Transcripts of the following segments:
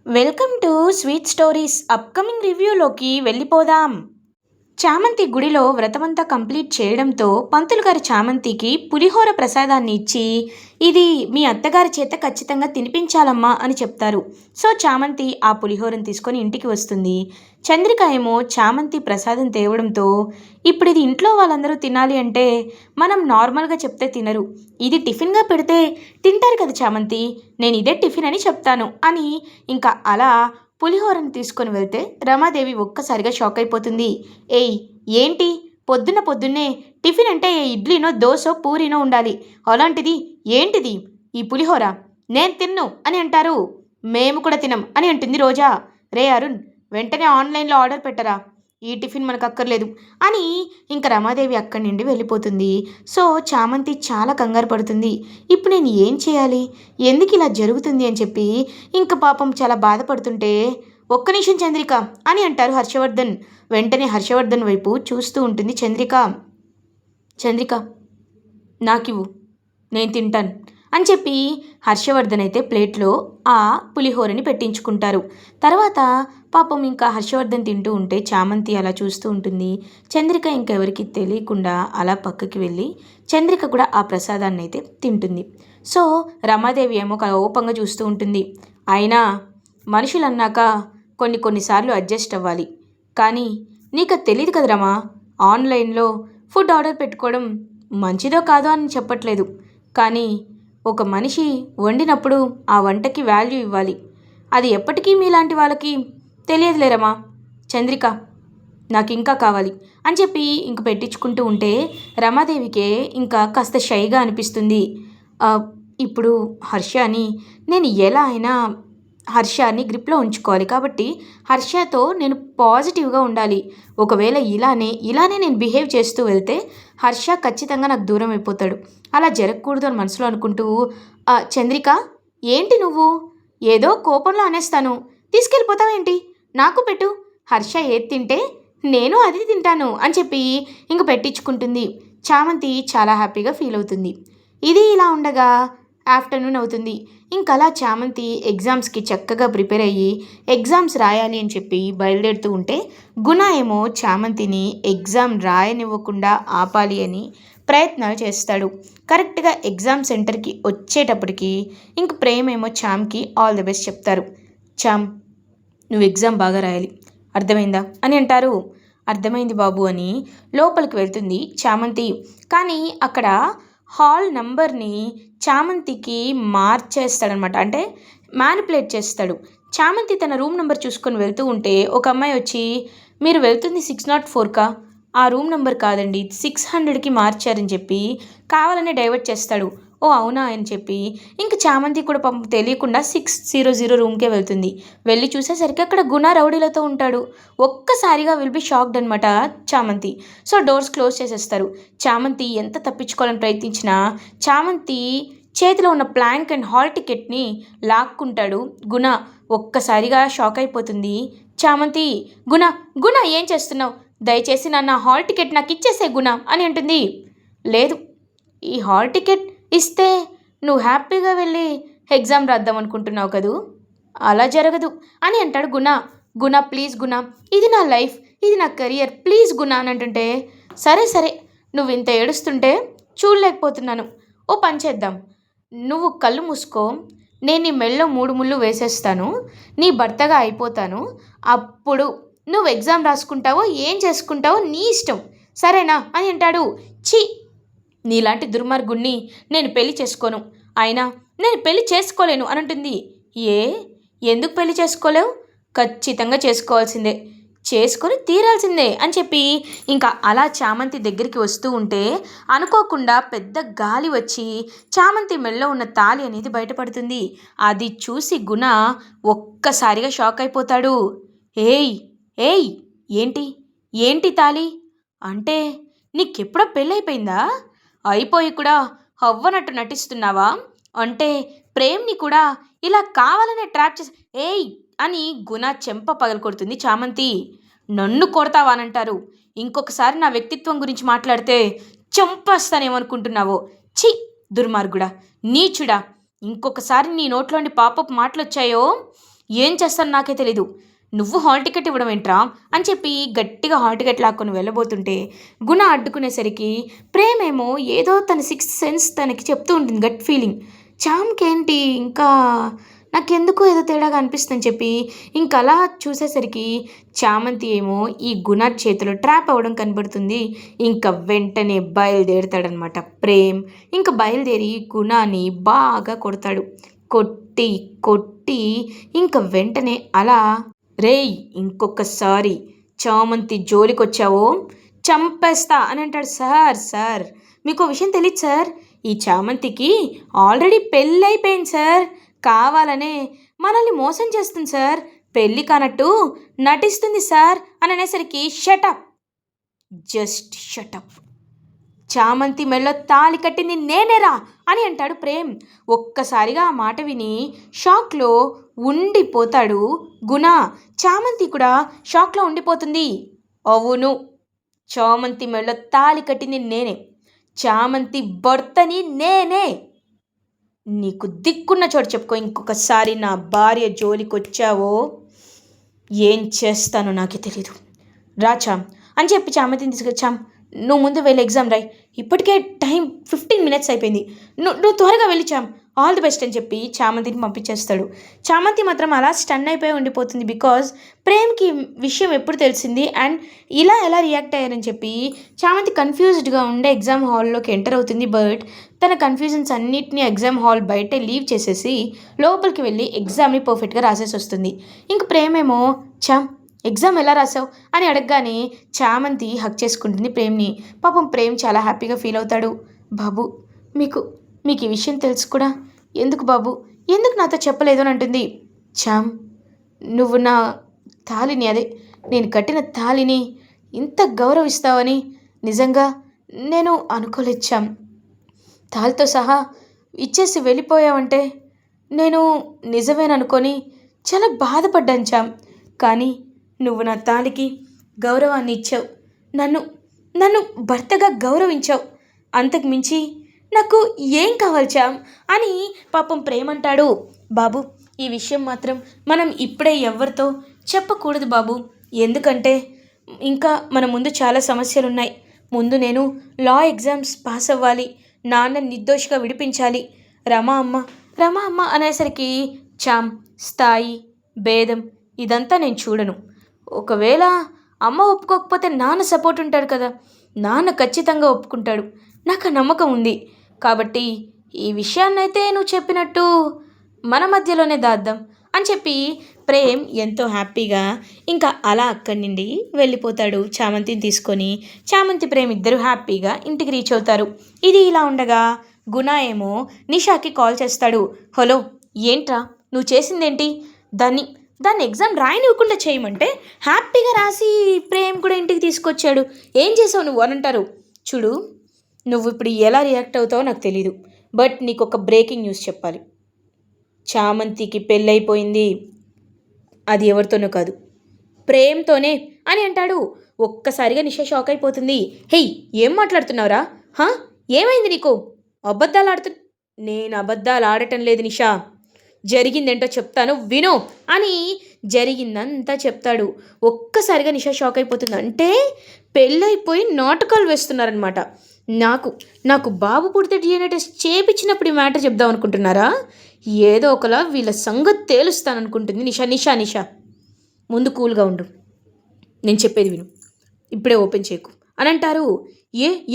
Welcome to sweet stories upcoming రివ్యూలోకి వెళ్ళిపోదాం. చామంతి గుడిలో వ్రతమంతా కంప్లీట్ చేయడంతో పంతులు గారి చామంతికి పులిహోర ప్రసాదాన్ని ఇచ్చి ఇది మీ అత్తగారి చేత ఖచ్చితంగా తినిపించాలమ్మా అని చెప్తారు. సో చామంతి ఆ పులిహోరను తీసుకొని ఇంటికి వస్తుంది. చంద్రిక ఏమో చామంతి ప్రసాదం తేవడంతో ఇప్పుడు ఇది ఇంట్లో వాళ్ళందరూ తినాలి అంటే మనం నార్మల్గా చెప్తే తినరు, ఇది టిఫిన్గా పెడితే తింటారు కదా చామంతి, నేను ఇదే టిఫిన్ అని చెప్తాను అని ఇంకా అలా పులిహోరను తీసుకొని వెళ్తే రమాదేవి ఒక్కసారిగా షాక్ అయిపోతుంది. ఏయ్, ఏంటి పొద్దున్న పొద్దున్నే టిఫిన్ అంటే ఇడ్లీనో దోశో పూరీనో ఉండాలి, అలాంటిది ఏంటిది ఈ పులిహోర, నేను తిన్ను అని అంటారు. మేము కూడా తినం అని అంటుంది రోజా. రే అరుణ్, వెంటనే ఆన్లైన్లో ఆర్డర్ పెట్టరా, ఈ టిఫిన్ మనకు అక్కర్లేదు అని ఇంకా రమాదేవి అక్కడి నుండి వెళ్ళిపోతుంది. సో చామంతి చాలా కంగారు పడుతుంది. ఇప్పుడు నేను ఏం చేయాలి, ఎందుకు ఇలా జరుగుతుంది అని చెప్పి ఇంకా పాపం చాలా బాధపడుతుంటే ఒక్క నిమిషం చంద్రిక అని అంటారు హర్షవర్ధన్. వెంటనే హర్షవర్ధన్ వైపు చూస్తూ ఉంటుంది చంద్రిక. చంద్రిక నాకివ్వు, నేను తింటాను అని చెప్పి హర్షవర్ధన్ అయితే ప్లేట్లో ఆ పులిహోరని పెట్టించుకుంటారు. తర్వాత పాపం ఇంకా హర్షవర్ధన్ తింటూ ఉంటే చామంతి అలా చూస్తూ ఉంటుంది. చంద్రిక ఇంకెవరికి తెలియకుండా అలా పక్కకి వెళ్ళి చంద్రిక కూడా ఆ ప్రసాదాన్ని అయితే తింటుంది. సో రమాదేవి ఏమో కోపంగా చూస్తూ ఉంటుంది. అయినా మనుషులు అన్నాక కొన్నిసార్లు అడ్జస్ట్ అవ్వాలి, కానీ నీకు తెలియదు కదా రమా, ఆన్లైన్లో ఫుడ్ ఆర్డర్ పెట్టుకోవడం మంచిదో కాదో అని చెప్పట్లేదు, కానీ ఒక మనిషి వండినప్పుడు ఆ వంటకి వాల్యూ ఇవ్వాలి, అది ఎప్పటికీ మీలాంటి వాళ్ళకి తెలియదులేరమ్మా. చంద్రిక నాకు ఇంకా కావాలి అని చెప్పి ఇంక పెట్టించుకుంటూ ఉంటే రమాదేవికే ఇంకా కాస్త షైగా అనిపిస్తుంది. ఇప్పుడు హర్షని నేను ఎలా అయినా హర్షని గ్రిప్లో ఉంచుకోవాలి, కాబట్టి హర్షతో నేను పాజిటివ్గా ఉండాలి. ఒకవేళ ఇలానే నేను బిహేవ్ చేస్తూ వెళ్తే హర్ష ఖచ్చితంగా నాకు దూరం అయిపోతాడు, అలా జరగకూడదు అని మనసులో అనుకుంటూ చంద్రిక ఏంటి నువ్వు, ఏదో కోపంలో అనేస్తాను, తీసుకెళ్ళిపోతావేంటి, నాకు పెట్టు, హర్ష ఏది తింటే నేను అది తింటాను అని చెప్పి ఇంక పెట్టించుకుంటుంది. చామంతి చాలా హ్యాపీగా ఫీల్ అవుతుంది. ఇది ఇలా ఉండగా ఆఫ్టర్నూన్ అవుతుంది. ఇంకలా చామంతి ఎగ్జామ్స్కి చక్కగా ప్రిపేర్ అయ్యి ఎగ్జామ్స్ రాయాలి అని చెప్పి బయలుదేరుతూ ఉంటే గుణ ఏమో చామంతిని ఎగ్జామ్ రాయనివ్వకుండా ఆపాలి అని ప్రయత్నాలు చేస్తాడు. కరెక్ట్గా ఎగ్జామ్ సెంటర్కి వచ్చేటప్పటికి ఇంక ప్రేమ్ ఏమో చామ్కి ఆల్ ది బెస్ట్ చెప్తారు. చామ్, నువ్వు ఎగ్జామ్ బాగా రాయాలి, అర్థమైందా అని అంటారు. అర్థమైంది బాబు అని లోపలికి వెళ్తుంది చామంతి. కానీ అక్కడ హాల్ నంబర్ని చామంతికి మార్చేస్తాడనమాట, అంటే మ్యానిపులేట్ చేస్తాడు. చామంతి తన రూమ్ నెంబర్ చూసుకొని వెళ్తూ ఉంటే ఒక అమ్మాయి వచ్చి, మీరు వెళ్తుంది 604కా, ఆ రూమ్ నెంబర్ కాదండి 600కి మార్చారని చెప్పి కావాలనే డైవర్ట్ చేస్తాడు. ఓ అవునా అని చెప్పి ఇంక చామంతి కూడా పాపం తెలియకుండా 600 రూమ్కే వెళ్తుంది. వెళ్ళి చూసేసరికి అక్కడ గుణ రౌడీలతో ఉంటాడు. ఒక్కసారిగా విల్ బి షాక్డ్ అనమాట చామంతి. సో డోర్స్ క్లోజ్ చేసేస్తారు. చామంతి ఎంత తప్పించుకోవాలని ప్రయత్నించినా చామంతి చేతిలో ఉన్న ప్లాంక్ అండ్ హాల్ టికెట్ని లాక్కుంటాడు గుణ. ఒక్కసారిగా షాక్ అయిపోతుంది చామంతి. గుణ గుణ ఏం చేస్తున్నావు, దయచేసి నా హాల్ టికెట్ నాకు ఇచ్చేసే గుణ అని అంటుంది. లేదు, ఈ హాల్ టికెట్ ఇస్తే నువ్వు హ్యాపీగా వెళ్ళి ఎగ్జామ్ రాద్దాం అనుకుంటున్నావు కదూ, అలా జరగదు అని అంటాడు గుణ. గుణ ప్లీజ్ గుణ, ఇది నా లైఫ్, ఇది నా కెరియర్, ప్లీజ్ గుణ అని అంటుంటే సరే సరే నువ్వు ఇంత ఏడుస్తుంటే చూడలేకపోతున్నాను, ఓ పని చేద్దాం, నువ్వు కళ్ళు మూసుకో, నేను నీ మెళ్ళో 3 ముళ్ళు వేసేస్తాను, నీ భర్తగా అయిపోతాను, అప్పుడు నువ్వు ఎగ్జామ్ రాసుకుంటావో ఏం చేసుకుంటావో నీ ఇష్టం, సరేనా అని అంటాడు. ఛీ, నీలాంటి దుర్మార్గుణ్ణి నేను పెళ్లి చేసుకోను, అయినా నేను పెళ్లి చేసుకోలేను అని అంటుంది. ఎందుకు పెళ్లి చేసుకోలేవు, ఖచ్చితంగా చేసుకోవాల్సిందే, చేసుకొని తీరాల్సిందే అని చెప్పి ఇంకా అలా చామంతి దగ్గరికి వస్తూ ఉంటే అనుకోకుండా పెద్ద గాలి వచ్చి చామంతి మెళ్ళలో ఉన్న తాళి అనేది బయటపడుతుంది. అది చూసి గుణ ఒక్కసారిగా షాక్ అయిపోతాడు. ఏయ్ ఏయ్ ఏంటి ఏంటి తాళి అంటే, నీకెప్పుడో పెళ్ళైపోయిందా, అయిపోయి కూడా అవ్వనట్టు నటిస్తున్నావా, అంటే ప్రేమ్ని కూడా ఇలా కావాలనే ట్రాప్ చేసి ఏయ్ అని గుణ చెంప పగలకొడుతుంది చామంతి. నన్ను కొడతావా అని అంటారు. ఇంకొకసారి నా వ్యక్తిత్వం గురించి మాట్లాడితే చంపేస్తానేమనుకుంటున్నావో, ఛీ దుర్మార్గుడా, నీచుడా, ఇంకొకసారి నీ నోట్లోని పాపపు మాటలు వచ్చాయో ఏం చేస్తాను నాకే తెలీదు. నువ్వు హాల్ టికెట్ ఇవ్వడం ఏంట్రా అని చెప్పి గట్టిగా హాల్ టికెట్ లాక్కొని వెళ్ళబోతుంటే గుణ అడ్డుకునేసరికి ప్రేమేమో ఏదో తన సిక్స్త్ సెన్స్ తనకి చెప్తూ ఉంటుంది, గట్ ఫీలింగ్. చామ్కేంటి ఇంకా నాకెందుకో ఏదో తేడాగా అనిపిస్తుందని చెప్పి ఇంకలా చూసేసరికి చామంతి ఏమో ఈ గుణ చేతిలో ట్రాప్ అవ్వడం కనబడుతుంది. ఇంకా వెంటనే బయలుదేరుతాడనమాట ప్రేమ్. ఇంకా బయలుదేరి గుణాన్ని బాగా కొడతాడు. కొట్టి కొట్టి ఇంక వెంటనే అలా, రేయ్ ఇంకొకసారి చామంతి జోలికొచ్చావో చంపేస్తా అని అంటాడు. సార్ సార్ మీకు విషయం తెలియదు సార్, ఈ చామంతికి ఆల్రెడీ పెళ్ళైపోయింది సార్, కావాలనే మనల్ని మోసం చేస్తుంది సార్, పెళ్ళి కానట్టు నటిస్తుంది సార్ అని అనేసరికి షటప్, జస్ట్ షటప్, చామంతి మెళ్ళో తాళి కట్టింది నేనేరా అని అంటాడు ప్రేమ్. ఒక్కసారిగా ఆ మాట విని షాక్లో ఉండిపోతాడు గుణ. చామంతి కూడా షాక్లో ఉండిపోతుంది. అవును, చామంతి మెళ్ళో తాళి కట్టింది నేనే, చామంతి భర్తని నేనే. నీకు దిక్కున్న చోటు చెప్పుకో, ఇంకొకసారి నా భార్య జోలికొచ్చావో ఏం చేస్తానో నాకే తెలీదు. రాచాం అని చెప్పి చామంతిని తీసుకొచ్చాం. నువ్వు ముందు వెళ్ళి ఎగ్జామ్ రాయి, ఇప్పటికే టైం 15 minutes అయిపోయింది, నువ్వు త్వరగా వెళ్ళిచాం, ఆల్ ది బెస్ట్ అని చెప్పి చామంతిని పంపించేస్తాడు. చామంతి మాత్రం అలా స్టన్ అయిపోయి ఉండిపోతుంది. బికాజ్ ప్రేమ్కి విషయం ఎప్పుడు తెలిసింది అండ్ ఇలా ఎలా రియాక్ట్ అయ్యారని చెప్పి చామంతి కన్ఫ్యూజ్డ్గా ఉండే ఎగ్జామ్ హాల్లోకి ఎంటర్ అవుతుంది. బట్ తన కన్ఫ్యూజన్స్ అన్నిటినీ ఎగ్జామ్ హాల్ బయటే లీవ్ చేసేసి లోపలికి వెళ్ళి ఎగ్జామ్ని పర్ఫెక్ట్గా రాసేసి వస్తుంది. ఇంక ప్రేమేమో చామ్ ఎగ్జామ్ ఎలా రాసావు అని అడగగానే చామంతి హక్ చేసుకుంటుంది ప్రేమ్ని. పాపం ప్రేమ్ చాలా హ్యాపీగా ఫీల్ అవుతాడు. బాబు మీకు మీకు ఈ విషయం తెలుసు కూడా, ఎందుకు బాబు ఎందుకు నాతో చెప్పలేదు అని అంటుంది. చామ్ నువ్వు నా తాళిని, అదే నేను కట్టిన తాళిని ఇంత గౌరవిస్తావని నిజంగా నేను అనుకోలేదు చామ్. తాళితో సహా ఇచ్చేసి వెళ్ళిపోయావంటే నేను నిజమేననుకొని చాలా బాధపడ్డాను చామ్. కానీ నువ్వు నా తాళికి గౌరవాన్ని ఇచ్చావు, నన్ను నన్ను భర్తగా గౌరవించావు, అంతకు మించి నాకు ఏం కావాలి చామ్ అని పాపం ప్రేమంటాడు. బాబు ఈ విషయం మాత్రం మనం ఇప్పుడే ఎవరితో చెప్పకూడదు బాబు, ఎందుకంటే ఇంకా మన ముందు చాలా సమస్యలు ఉన్నాయి. ముందు నేను లా ఎగ్జామ్స్ పాస్ అవ్వాలి, నాన్న నిర్దోషిగా విడిపించాలి. రమా అమ్మ అనేసరికి చామ్ స్థాయి భేదం ఇదంతా నేను చూడను. ఒకవేళ అమ్మ ఒప్పుకోకపోతే నాన్న సపోర్ట్ ఉంటాడు కదా, నాన్న ఖచ్చితంగా ఒప్పుకుంటాడు, నాకు ఆ నమ్మకం ఉంది. కాబట్టి ఈ విషయాన్నైతే నువ్వు చెప్పినట్టు మన మధ్యలోనే దాద్దాం అని చెప్పి ప్రేమ్ ఎంతో హ్యాపీగా ఇంకా అలా అక్కడి నుండి వెళ్ళిపోతాడు చామంతిని తీసుకొని. చామంతి ప్రేమ్ ఇద్దరు హ్యాపీగా ఇంటికి రీచ్ అవుతారు. ఇది ఇలా ఉండగా గుణ ఏమో నిషాకి కాల్ చేస్తాడు. హలో ఏంట్రా నువ్వు చేసిందేంటి, దాన్ని ఎగ్జామ్ రాయనివ్వకుండా చేయమంటే హ్యాపీగా రాసి ప్రేమ్ కూడా ఇంటికి తీసుకొచ్చాడు, ఏం చేసావు నువ్వు అని అంటారు. చూడు నువ్వు ఇప్పుడు ఎలా రియాక్ట్ అవుతావో నాకు తెలీదు, బట్ నీకు ఒక బ్రేకింగ్ న్యూస్ చెప్పాలి. చామంతికి పెళ్ళైపోయింది, అది ఎవరితోనో కాదు ప్రేమ్తోనే అని అంటాడు. ఒక్కసారిగా నిషా షాక్ అయిపోతుంది. హెయ్ ఏం మాట్లాడుతున్నావురా, ఏమైంది నీకు, అబద్ధాలు ఆడుతు నేను అబద్ధాలు ఆడటం లేదు నిషా, జరిగిందేంటో చెప్తాను విను అని జరిగిందంతా చెప్తాడు. ఒక్కసారిగా నిషా షాక్ అయిపోతుంది. అంటే పెళ్ళైపోయి నాటకాలు వేస్తున్నారనమాట. నాకు బాబు పుడితే DNA టెస్ట్ చేయించినప్పుడు ఈ మ్యాటర్ చెప్దాం అనుకుంటున్నారా, ఏదో ఒకలా వీళ్ళ సంగతి తేలుస్తాననుకుంటుంది నిషా. ముందు కూల్గా ఉండు, నేను చెప్పేది విను, ఇప్పుడే ఓపెన్ చేయకు అని అంటారు.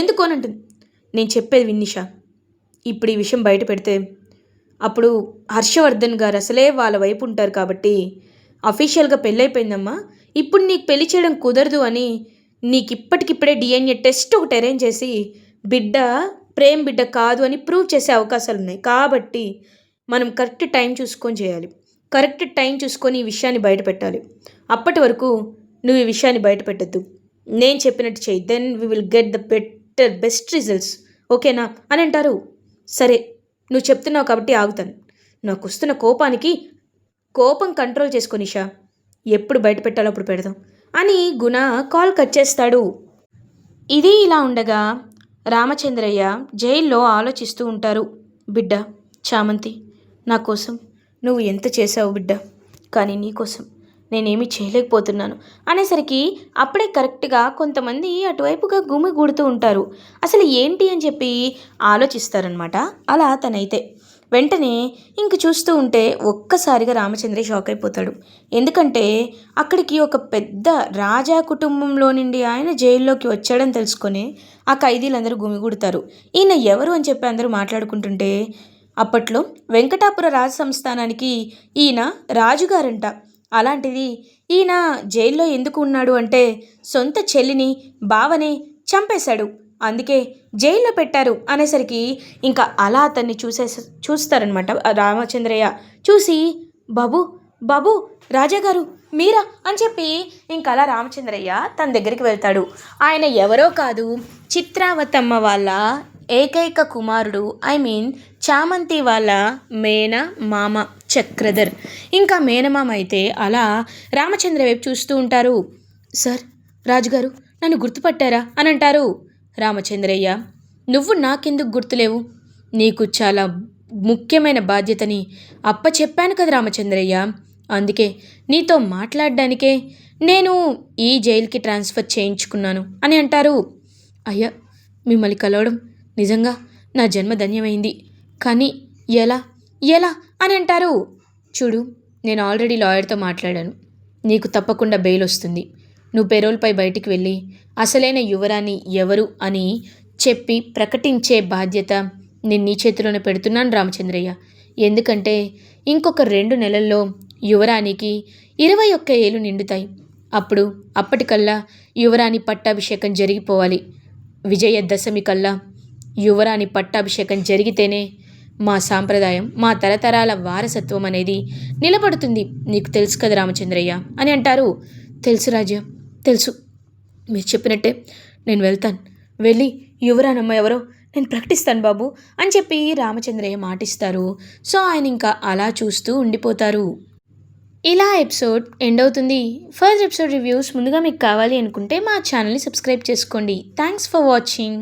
ఎందుకు అని అంటుంది. నేను చెప్పేది విను నిషా, ఇప్పుడు ఈ విషయం బయట పెడితే అప్పుడు హర్షవర్ధన్ గారు అసలే వాళ్ళ వైపు ఉంటారు కాబట్టి అఫీషియల్గా పెళ్ళైపోయిందమ్మా, ఇప్పుడు నీకు పెళ్లి చేయడం కుదరదు అని నీకు ఇప్పటికిప్పుడే DNA టెస్ట్ ఒకటి అరేంజ్ చేసి బిడ్డ ప్రేమ్ బిడ్డ కాదు అని ప్రూవ్ చేసే అవకాశాలు ఉన్నాయి. కాబట్టి మనం కరెక్ట్ టైం చూసుకొని చేయాలి, కరెక్ట్ టైం చూసుకొని ఈ విషయాన్ని బయట పెట్టాలి. అప్పటి వరకు నువ్వు ఈ విషయాన్ని బయట పెట్టద్దు, నేను చెప్పినట్టు చెయ్యి, then we will get the best results, ఓకేనా అని అంటారు. సరే నువ్వు చెప్తున్నావు కాబట్టి ఆగుతాను, నాకు వస్తున్న కోపం కంట్రోల్ చేసుకొని నిషా, ఎప్పుడు బయట పెట్టాలో అప్పుడు పెడదాం అని గుణ కాల్ కట్ చేస్తాడు. ఇది ఇలా ఉండగా రామచంద్రయ్య జైల్లో ఆలోచిస్తూ ఉంటారు. బిడ్డ చామంతి, నా కోసం నువ్వు ఎంత చేసావు బిడ్డ, కానీ నీకోసం నేనేమీ చేయలేకపోతున్నాను అనేసరికి అప్పుడే కరెక్ట్గా కొంతమంది అటువైపుగా గుమిగూడుతూ ఉంటారు. అసలు ఏంటి అని చెప్పి ఆలోచిస్తారనమాట. అలా తనైతే వెంటనే ఇంక చూస్తూ ఉంటే ఒక్కసారిగా రామచంద్ర షాక్ అయిపోతాడు. ఎందుకంటే అక్కడికి ఒక పెద్ద రాజా కుటుంబంలో నుండి ఆయన జైల్లోకి వచ్చాడని తెలుసుకొని ఆ ఖైదీలందరూ గుమిగూడతారు. ఈయన ఎవరు అని చెప్పి అందరూ మాట్లాడుకుంటుంటే అప్పట్లో వెంకటాపుర రాజ సంస్థానానికి ఈయన రాజుగారంట. అలాంటిది ఈయన జైల్లో ఎందుకు ఉన్నాడు అంటే సొంత చెల్లిని బావని చంపేశాడు, అందుకే జైల్లో పెట్టారు అనేసరికి ఇంకా అలా అతన్ని చూస్తారనమాట రామచంద్రయ్య. చూసి బాబు బాబు రాజాగారు మీరా అని చెప్పి ఇంకా అలా రామచంద్రయ్య తన దగ్గరికి వెళ్తాడు. ఆయన ఎవరో కాదు, చిత్రావతమ్మ వాళ్ళ ఏకైక కుమారుడు, చామంతి వాళ్ళ మేన మామ చక్రధర్. ఇంకా మేనమామ అయితే అలా రామచంద్ర వైపు చూస్తూ ఉంటారు. సార్, రాజుగారు నన్ను గుర్తుపట్టారా అని అంటారు. రామచంద్రయ్య, నువ్వు నాకెందుకు గుర్తులేవు? నీకు చాలా ముఖ్యమైన బాధ్యతని అప్పచెప్పాను కదా రామచంద్రయ్య, అందుకే నీతో మాట్లాడడానికే నేను ఈ జైలుకి ట్రాన్స్ఫర్ చేయించుకున్నాను అని అంటారు. అయ్యా, మిమ్మల్ని కలవడం నిజంగా నా జన్మ ధన్యమైంది, కానీ ఎలా ఎలా అని అంటారు. చూడు, నేను ఆల్రెడీ లాయర్తో మాట్లాడాను, నీకు తప్పకుండా బెయిల్ వస్తుంది. నువ్వు పెరోల్పై బయటికి వెళ్ళి అసలైన యువరాణి ఎవరు అని చెప్పి ప్రకటించే బాధ్యత నేను నీ చేతిలోనే పెడుతున్నాను రామచంద్రయ్య. ఎందుకంటే ఇంకొక 2 నెలల్లో యువరాణికి 21 ఏళ్ళు నిండుతాయి. అప్పటికల్లా యువరాణి పట్టాభిషేకం జరిగిపోవాలి. విజయదశమి కల్లా యువరాణి పట్టాభిషేకం జరిగితేనే మా సాంప్రదాయం, మా తరతరాల వారసత్వం అనేది నిలబడుతుంది. నీకు తెలుసు కదా రామచంద్రయ్య అని అంటారు. తెలుసు రాజా, తెలుసు. మీరు చెప్పినట్టే నేను వెళ్తాను. వెళ్ళి యువరానమ్మ ఎవరో నేను ప్రకటిస్తాను బాబు అని చెప్పి రామచంద్రయ్య మాటిస్తారు. సో ఆయన ఇంకా అలా చూస్తూ ఉండిపోతారు. ఇలా ఎపిసోడ్ ఎండ్ అవుతుంది. ఫర్దర్ ఎపిసోడ్ రివ్యూస్ ముందుగా మీకు కావాలి అనుకుంటే మా ఛానల్ని సబ్స్క్రైబ్ చేసుకోండి. Thanks for watching.